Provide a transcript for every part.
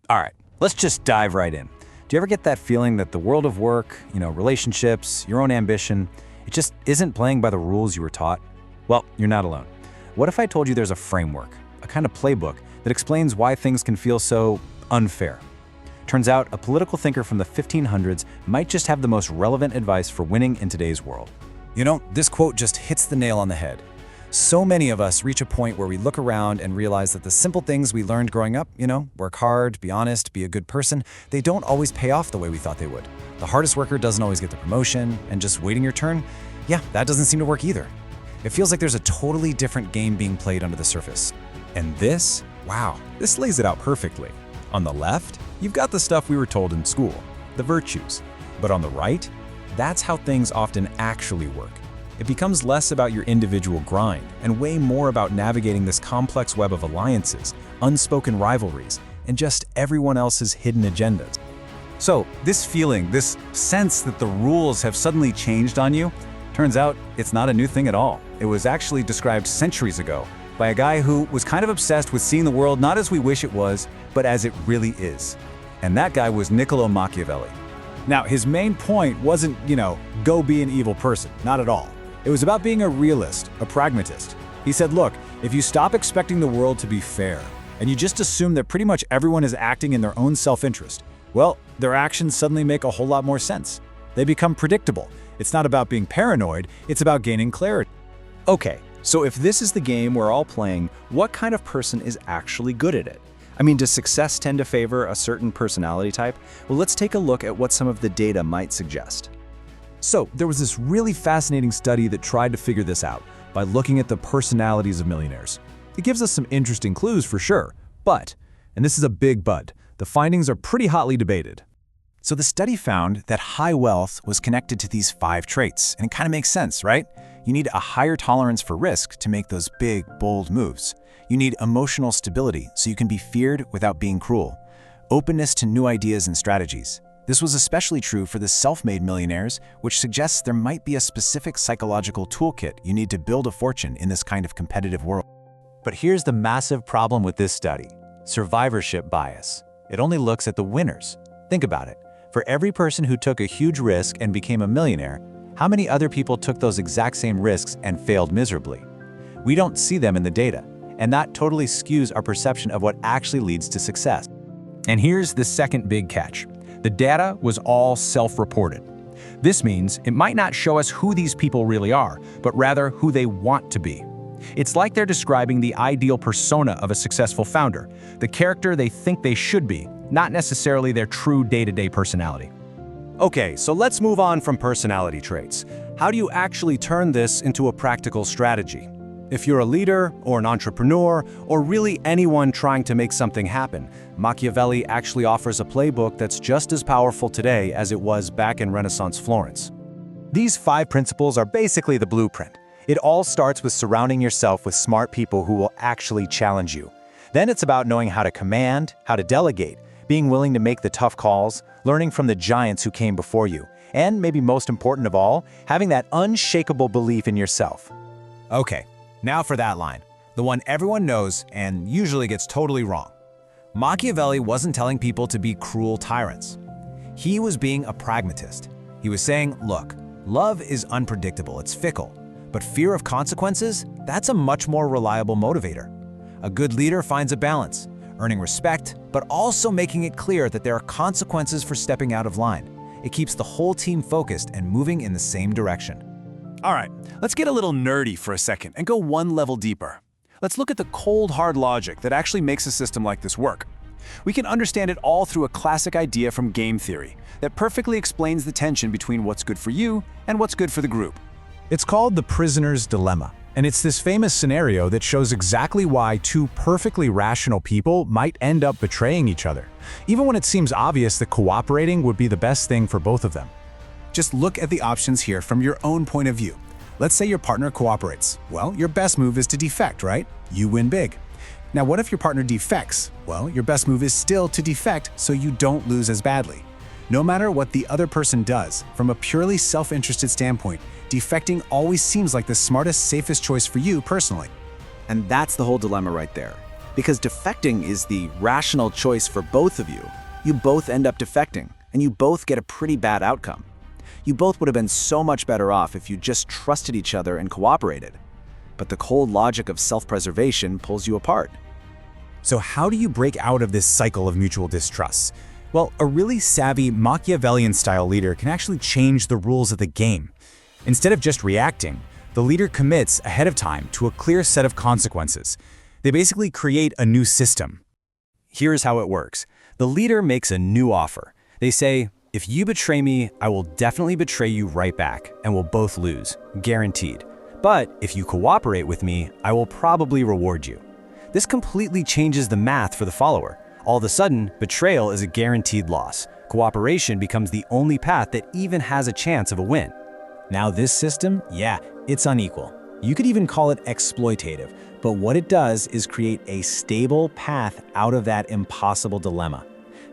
All right, let's just dive right in. Do you ever get that feeling that the world of work, relationships, your own ambition, it just isn't playing by the rules you were taught? Well, you're not alone. What if I told you there's a framework, a kind of playbook that explains why things can feel so unfair? Turns out a political thinker from the 1500s might just have the most relevant advice for winning in today's world. This quote just hits the nail on the head. So many of us reach a point where we look around and realize that the simple things we learned growing up, work hard, be honest, be a good person, they don't always pay off the way we thought they would. The hardest worker doesn't always get the promotion, and just waiting your turn, that doesn't seem to work either. It feels like there's a totally different game being played under the surface. And this lays it out perfectly. On the left, you've got the stuff we were told in school, the virtues. But on the right, that's how things often actually work. It becomes less about your individual grind and way more about navigating this complex web of alliances, unspoken rivalries, and just everyone else's hidden agendas. So this feeling, this sense that the rules have suddenly changed on you, turns out it's not a new thing at all. It was actually described centuries ago by a guy who was kind of obsessed with seeing the world not as we wish it was, but as it really is. And that guy was Niccolo Machiavelli. Now, his main point wasn't, go be an evil person, not at all. It was about being a realist, a pragmatist. He said, look, if you stop expecting the world to be fair, and you just assume that pretty much everyone is acting in their own self-interest, well, their actions suddenly make a whole lot more sense. They become predictable. It's not about being paranoid, it's about gaining clarity. Okay, so if this is the game we're all playing, what kind of person is actually good at it? Does success tend to favor a certain personality type? Well, let's take a look at what some of the data might suggest. So there was this really fascinating study that tried to figure this out by looking at the personalities of millionaires. It gives us some interesting clues for sure, but, and this is a big but, the findings are pretty hotly debated. So the study found that high wealth was connected to these 5 traits, and it kind of makes sense, right? You need a higher tolerance for risk to make those big, bold moves. You need emotional stability so you can be feared without being cruel. Openness to new ideas and strategies. This was especially true for the self-made millionaires, which suggests there might be a specific psychological toolkit you need to build a fortune in this kind of competitive world. But here's the massive problem with this study: survivorship bias. It only looks at the winners. Think about it. For every person who took a huge risk and became a millionaire, how many other people took those exact same risks and failed miserably? We don't see them in the data, and that totally skews our perception of what actually leads to success. And here's the second big catch. The data was all self-reported. This means it might not show us who these people really are, but rather who they want to be. It's like they're describing the ideal persona of a successful founder, the character they think they should be, not necessarily their true day-to-day personality. Okay, so let's move on from personality traits. How do you actually turn this into a practical strategy? If you're a leader or an entrepreneur or really anyone trying to make something happen, Machiavelli actually offers a playbook that's just as powerful today as it was back in Renaissance Florence. These 5 principles are basically the blueprint. It all starts with surrounding yourself with smart people who will actually challenge you. Then it's about knowing how to command, how to delegate, being willing to make the tough calls, learning from the giants who came before you, and maybe most important of all, having that unshakable belief in yourself. Okay. Now for that line, the one everyone knows and usually gets totally wrong. Machiavelli wasn't telling people to be cruel tyrants. He was being a pragmatist. He was saying, look, love is unpredictable, it's fickle, but fear of consequences, that's a much more reliable motivator. A good leader finds a balance, earning respect, but also making it clear that there are consequences for stepping out of line. It keeps the whole team focused and moving in the same direction. All right, let's get a little nerdy for a second and go one level deeper. Let's look at the cold, hard logic that actually makes a system like this work. We can understand it all through a classic idea from game theory that perfectly explains the tension between what's good for you and what's good for the group. It's called the prisoner's dilemma, and it's this famous scenario that shows exactly why 2 perfectly rational people might end up betraying each other, even when it seems obvious that cooperating would be the best thing for both of them. Just look at the options here from your own point of view. Let's say your partner cooperates. Well, your best move is to defect, right? You win big. Now, what if your partner defects? Well, your best move is still to defect so you don't lose as badly. No matter what the other person does, from a purely self-interested standpoint, defecting always seems like the smartest, safest choice for you personally. And that's the whole dilemma right there. Because defecting is the rational choice for both of you. You both end up defecting, and you both get a pretty bad outcome. You both would have been so much better off if you just trusted each other and cooperated. But the cold logic of self-preservation pulls you apart. So how do you break out of this cycle of mutual distrust? Well, a really savvy Machiavellian-style leader can actually change the rules of the game. Instead of just reacting, the leader commits ahead of time to a clear set of consequences. They basically create a new system. Here's how it works. The leader makes a new offer. They say, if you betray me, I will definitely betray you right back, and we'll both lose, guaranteed. But if you cooperate with me, I will probably reward you. This completely changes the math for the follower. All of a sudden, betrayal is a guaranteed loss. Cooperation becomes the only path that even has a chance of a win. Now this system, yeah, it's unequal. You could even call it exploitative, but what it does is create a stable path out of that impossible dilemma.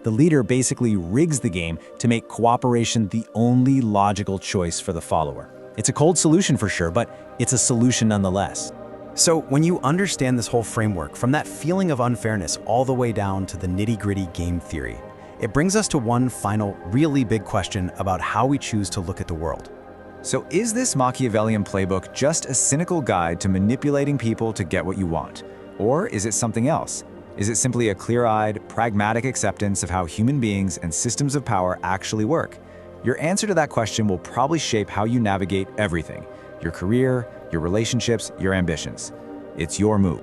The leader basically rigs the game to make cooperation the only logical choice for the follower. It's a cold solution for sure, but it's a solution nonetheless. So when you understand this whole framework, from that feeling of unfairness all the way down to the nitty-gritty game theory, it brings us to one final really big question about how we choose to look at the world. So is this Machiavellian playbook just a cynical guide to manipulating people to get what you want? Or is it something else? Is it simply a clear-eyed, pragmatic acceptance of how human beings and systems of power actually work? Your answer to that question will probably shape how you navigate everything: your career, your relationships, your ambitions. It's your move.